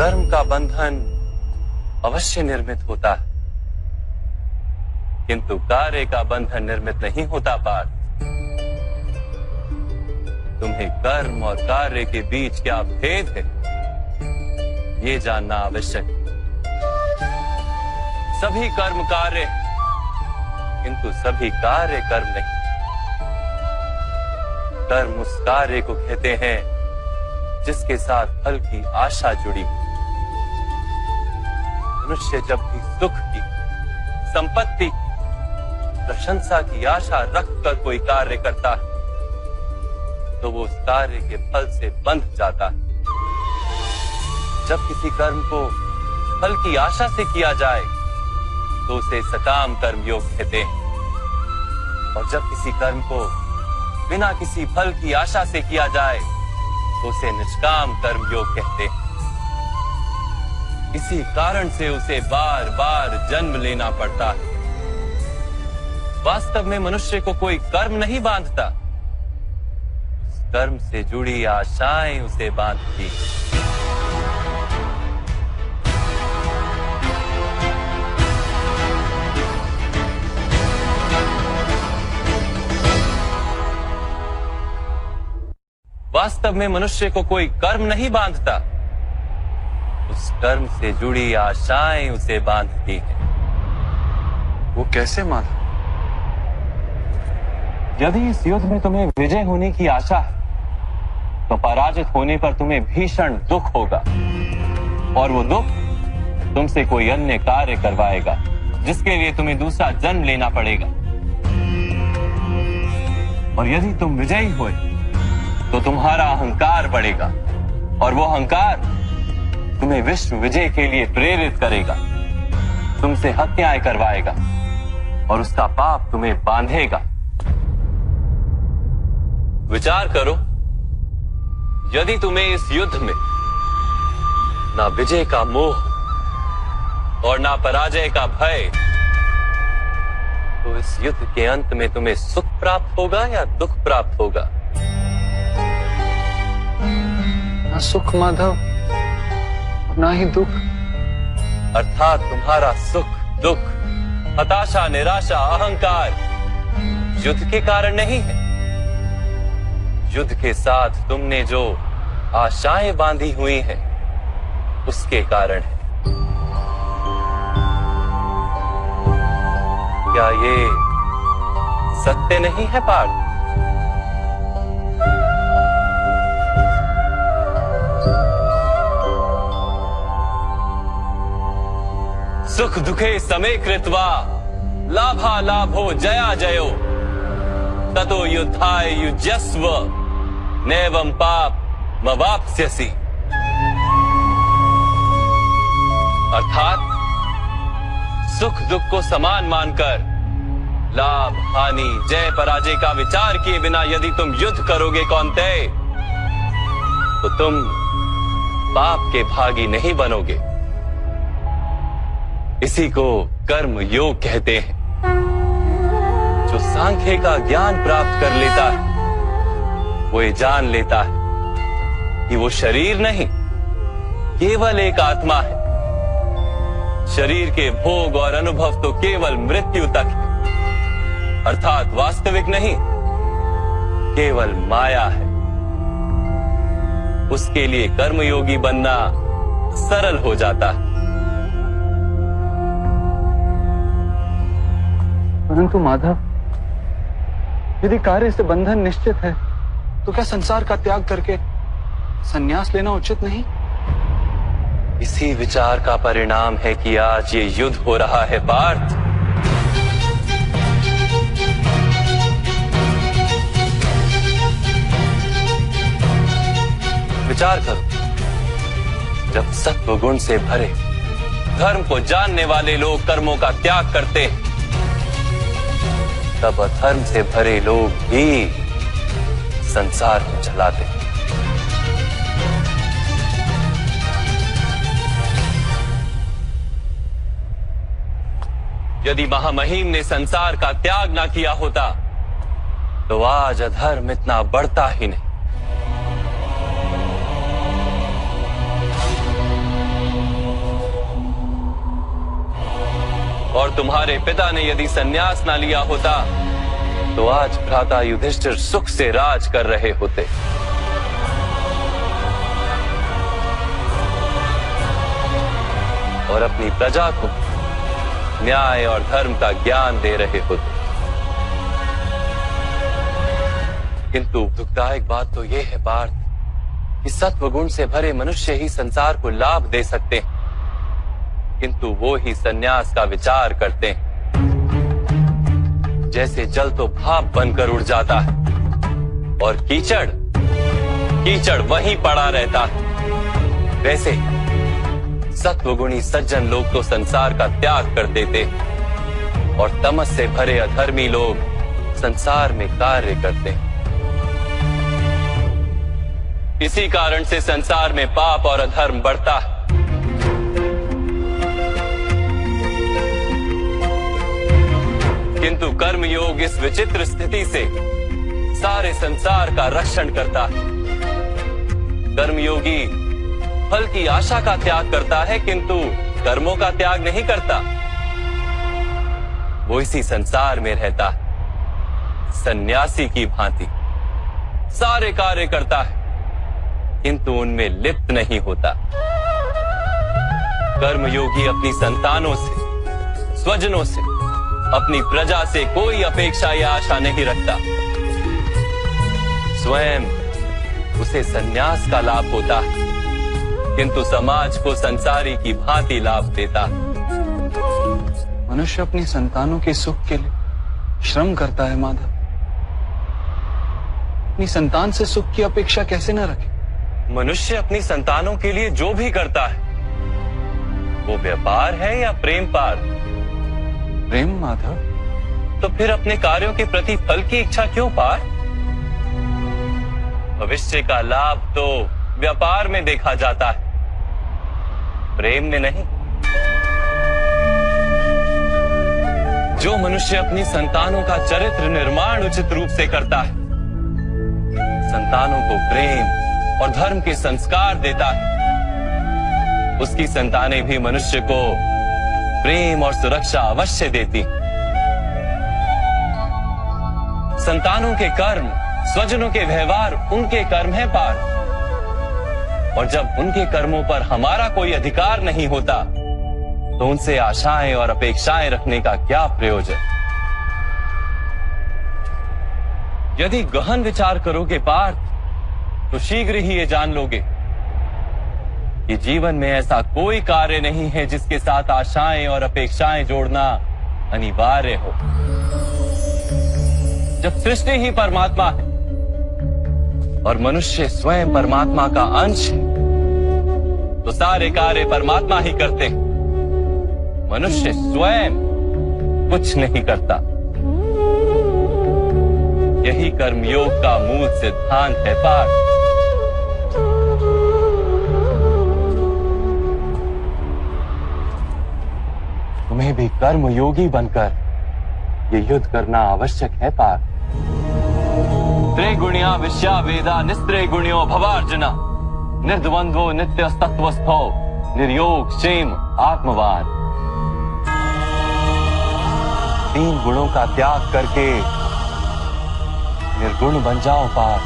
कर्म का बंधन अवश्य निर्मित होता है, किंतु कार्य का बंधन निर्मित नहीं होता पार्थ। तुम्हें कर्म और कार्य के बीच क्या भेद है, ये जानना आवश्यक है। सभी कर्म कार्य, किंतु सभी कार्य कर्म नहीं। कर्म उस कार्य को कहते हैं जिसके साथ फल की आशा जुड़ी। मनुष्य जब भी सुख की, संपत्ति की, प्रशंसा की आशा रखकर कोई कार्य करता है तो वो उस कार्य के फल से बंध जाता है। जब किसी कर्म को फल की आशा से किया जाए तो उसे सकाम कर्म योग कहते हैं, और जब किसी कर्म को बिना किसी फल की आशा से किया जाए तो उसे निष्काम कर्म योग कहते हैं। इसी कारण से उसे बार बार जन्म लेना पड़ता है। वास्तव में मनुष्य को कोई कर्म नहीं बांधता, कर्म से जुड़ी आशाएं उसे बांधती। वास्तव में मनुष्य को कोई कर्म नहीं बांधता, उस कर्म से जुड़ी आशाएं उसे बांधती हैं। वो कैसे माधव? यदि इस युद्ध में तुम्हें विजय होने की आशा है तो पराजित होने पर तुम्हें भीषण दुख होगा, और वो दुख तुमसे कोई अन्य कार्य करवाएगा जिसके लिए तुम्हें दूसरा जन्म लेना पड़ेगा। और यदि तुम विजयी हुए तो तुम्हारा अहंकार बढ़ेगा, और वो अहंकार तुम्हें विश्व विजय के लिए प्रेरित करेगा, तुमसे हत्याएं करवाएगा और उसका पाप तुम्हें बांधेगा। विचार करो, यदि तुम्हें इस युद्ध में ना विजय का मोह और ना पराजय का भय, तो इस युद्ध के अंत में तुम्हें सुख प्राप्त होगा या दुख प्राप्त होगा? ना सुख माधव, ना ही दुख। अर्थात तुम्हारा सुख, दुख, हताशा, निराशा, अहंकार युद्ध के कारण नहीं है। युद्ध के साथ तुमने जो आशाएं बांधी हुई हैं, उसके कारण है। क्या ये सत्य नहीं है पार्थ? सुख दुखे समे कृत्वा लाभा लाभो जया जयो ततो युद्धाय युज्यस्व नैवं पाप मवाप्स्यसि। अर्थात सुख दुख को समान मानकर लाभ हानि जय पराजय का विचार किए बिना यदि तुम युद्ध करोगे कौन्तेय, तो तुम पाप के भागी नहीं बनोगे। इसी को कर्म योग कहते हैं। जो सांख्य का ज्ञान प्राप्त कर लेता है वो ये जान लेता है कि वो शरीर नहीं, केवल एक आत्मा है। शरीर के भोग और अनुभव तो केवल मृत्यु तक है, अर्थात वास्तविक नहीं, केवल माया है। उसके लिए कर्मयोगी बनना सरल हो जाता है। परंतु माधव, यदि कार्य से बंधन निश्चित है तो क्या संसार का त्याग करके संन्यास लेना उचित नहीं? इसी विचार का परिणाम है कि आज ये युद्ध हो रहा है पार्थ। विचार करो, जब सत्व गुण से भरे धर्म को जानने वाले लोग कर्मों का त्याग करते हैं, तब अधर्म से भरे लोग भी संसार को चलाते हैं। यदि महामहिम ने संसार का त्याग ना किया होता तो आज अधर्म इतना बढ़ता ही नहीं। और तुम्हारे पिता ने यदि संन्यास ना लिया होता तो आज भ्राता युधिष्ठिर सुख से राज कर रहे होते। और अपनी प्रजा को न्याय और धर्म का ज्ञान दे रहे होते। किंतु दुखदायक बात तो यह है पार्थ कि सत्वगुण से भरे मनुष्य ही संसार को लाभ दे सकते हैं, किंतु वो ही संन्यास का विचार करते हैं। जैसे जल तो भाप बनकर उड़ जाता है और कीचड़ वहीं पड़ा रहता है, वैसे सत्वगुणी सज्जन लोग तो संसार का त्याग कर देते और तमस से भरे अधर्मी लोग संसार में कार्य करते हैं। इसी कारण से संसार में पाप और अधर्म बढ़ता है। किंतु कर्मयोग इस विचित्र स्थिति से सारे संसार का रक्षण करता है। कर्मयोगी फल की आशा का त्याग करता है, किंतु कर्मों का त्याग नहीं करता। वो इसी संसार में रहता है सन्यासी की भांति, सारे कार्य करता है किंतु उनमें लिप्त नहीं होता। कर्मयोगी अपनी संतानों से, स्वजनों से, अपनी प्रजा से कोई अपेक्षा या आशा नहीं रखता। स्वयं उसे संन्यास का लाभ होता है, किंतु समाज को संसारी की भांति लाभ देता। मनुष्य अपनी संतानों के सुख के लिए श्रम करता है माधव। अपनी संतान से सुख की अपेक्षा कैसे न रखे? मनुष्य अपनी संतानों के लिए जो भी करता है वो व्यापार है या प्रेम पार? प्रेम माधव। तो फिर अपने कार्यों के प्रति फल की इच्छा क्यों पार? भविष्य का लाभ तो व्यापार में देखा जाता है, प्रेम में नहीं। जो मनुष्य अपनी संतानों का चरित्र निर्माण उचित रूप से करता है, संतानों को प्रेम और धर्म के संस्कार देता है, उसकी संतानें भी मनुष्य को प्रेम और सुरक्षा अवश्य देती। संतानों के कर्म, स्वजनों के व्यवहार उनके कर्म है पार, और जब उनके कर्मों पर हमारा कोई अधिकार नहीं होता तो उनसे आशाएं और अपेक्षाएं रखने का क्या प्रयोजन? यदि गहन विचार करोगे पार्थ तो शीघ्र ही ये जान लोगे कि जीवन में ऐसा कोई कार्य नहीं है जिसके साथ आशाएं और अपेक्षाएं जोड़ना अनिवार्य हो। जब सृष्टि ही परमात्मा है और मनुष्य स्वयं परमात्मा का अंश है, तो सारे कार्य परमात्मा ही करते हैं। मनुष्य स्वयं कुछ नहीं करता। यही कर्मयोग का मूल सिद्धांत है पार्थ। तुम्हें भी कर्मयोगी बनकर ये युद्ध करना आवश्यक है पार्थ। त्रिगुणिया विश्या वेदा निस्त्रिगुण्यो भवार्जुना, निर्द्वंद्वो नित्य तत्वस्थो निर्योग क्षेम आत्मवान। तीन गुणों का त्याग करके निर्गुण बन जाओ पार्थ।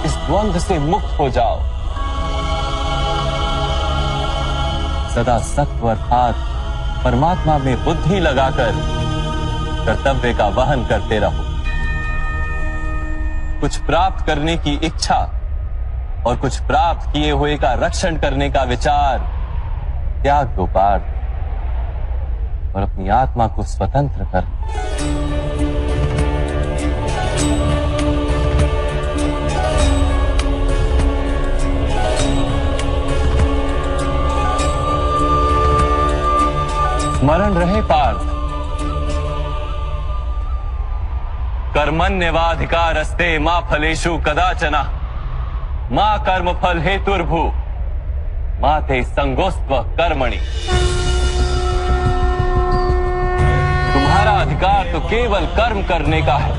इस द्वंद्व से मुक्त हो जाओ। सदा सत्व अर्थात परमात्मा में बुद्धि लगाकर कर्तव्य का वहन करते रहो। कुछ प्राप्त करने की इच्छा और कुछ प्राप्त किए हुए का रक्षण करने का विचार त्याग दो पार्थ, और अपनी आत्मा को स्वतंत्र कर। स्मरण रहे पार्थ, कर्मण्यवाधिकारस्ते मा फलेषु कदाचन मा कर्म फल हेतुर्भु मा ते संगोस्त्व कर्मणि। तुम्हारा अधिकार तो केवल कर्म करने का है,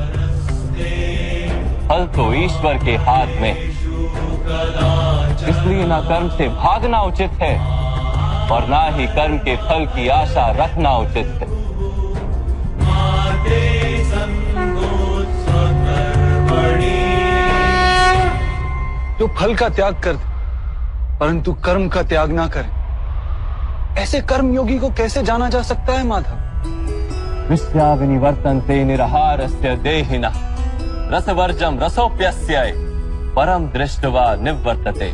फल तो ईश्वर के हाथ में। इसलिए ना कर्म से भागना उचित है और ना ही कर्म के फल की आशा रखना उचित है। जो फल का त्याग कर दे परंतु कर्म का त्याग ना करे, ऐसे कर्म योगी को कैसे जाना जा सकता है माधव? विश्या विनिवर्तन्ते निरहारस्य देहिनः रसवर्जम रसोप्यस्य परम दृष्ट्वा निवर्तते।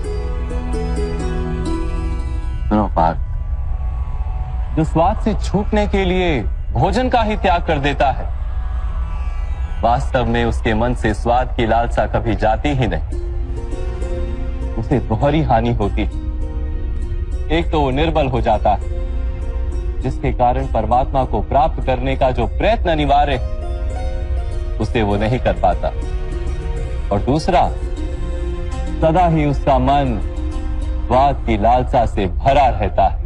सुनो पार्थ, जो स्वाद से छूटने के लिए भोजन का ही त्याग कर देता है, वास्तव में उसके मन से स्वाद की लालसा कभी जाती ही नहीं। उसे दोहरी हानि होती है। एक तो वो निर्बल हो जाता है, जिसके कारण परमात्मा को प्राप्त करने का जो प्रयत्न अनिवार्य है उसे वो नहीं कर पाता, और दूसरा, सदा ही उसका मन स्वाद की लालसा से भरा रहता है।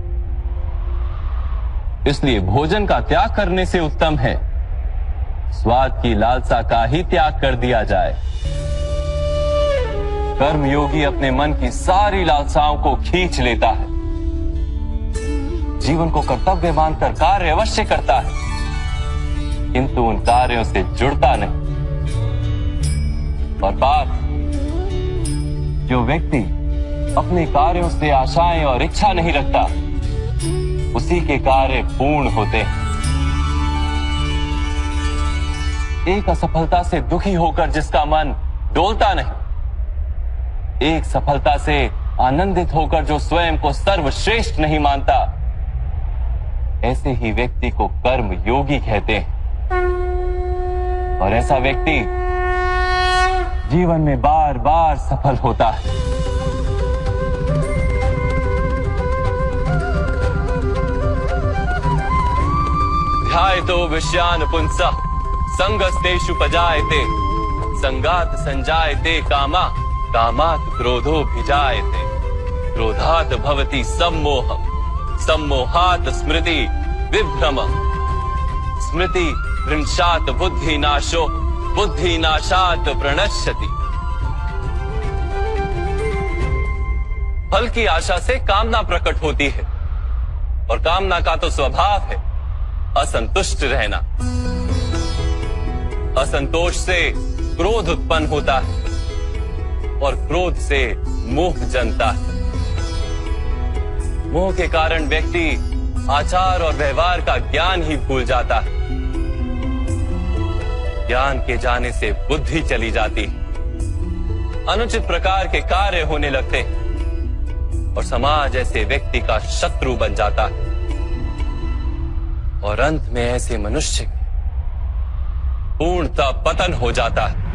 इसलिए भोजन का त्याग करने से उत्तम है स्वाद की लालसा का ही त्याग कर दिया जाए। कर्म योगी अपने मन की सारी लालसाओं को खींच लेता है, जीवन को कर्तव्य मानकर कार्य अवश्य करता है, किंतु उन कार्यों से जुड़ता नहीं। और बात, जो व्यक्ति अपने कार्यों से आशाएं और इच्छा नहीं रखता, उसी के कार्य पूर्ण होते हैं। एक असफलता से दुखी होकर जिसका मन डोलता नहीं, एक सफलता से आनंदित होकर जो स्वयं को सर्वश्रेष्ठ नहीं मानता, ऐसे ही व्यक्ति को कर्म योगी कहते हैं। और ऐसा व्यक्ति जीवन में बार बार सफल होता है। ध्यायतो विषयान पुंसः संगस्तेषु पजायते संगात संजायते कामा कामात् क्रोधो भिजायते क्रोधात् भवति सम्मोहः सम्मोहात् स्मृति विभ्रमः स्मृति भ्रंशात् बुद्धिनाशो बुद्धिनाशात् प्रणश्यति। फल की आशा से कामना प्रकट होती है, और कामना का तो स्वभाव है असंतुष्ट रहना। असंतोष से क्रोध उत्पन्न होता है, और क्रोध से मोह जन्मता है। मोह के कारण व्यक्ति आचार और व्यवहार का ज्ञान ही भूल जाता है। ज्ञान के जाने से बुद्धि चली जाती है, अनुचित प्रकार के कार्य होने लगते हैं, और समाज ऐसे व्यक्ति का शत्रु बन जाता है। और अंत में ऐसे मनुष्य पूर्णतः पतन हो जाता है।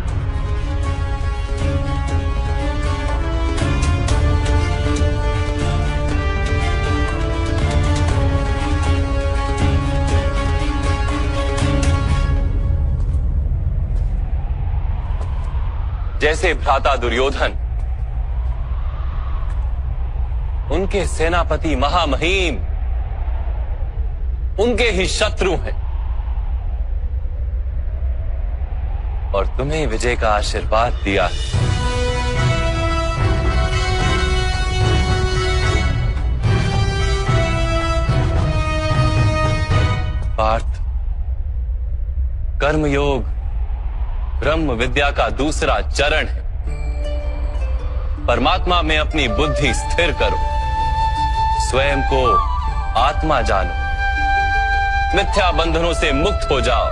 जैसे भ्राता दुर्योधन, उनके सेनापति महामहिम उनके ही शत्रु हैं, और तुम्हें विजय का आशीर्वाद दिया। पार्थ, कर्मयोग ब्रह्म विद्या का दूसरा चरण है। परमात्मा में अपनी बुद्धि स्थिर करो, स्वयं को आत्मा जानो, मिथ्या बंधनों से मुक्त हो जाओ,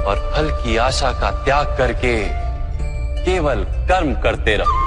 और फल की आशा का त्याग करके केवल कर्म करते रहो।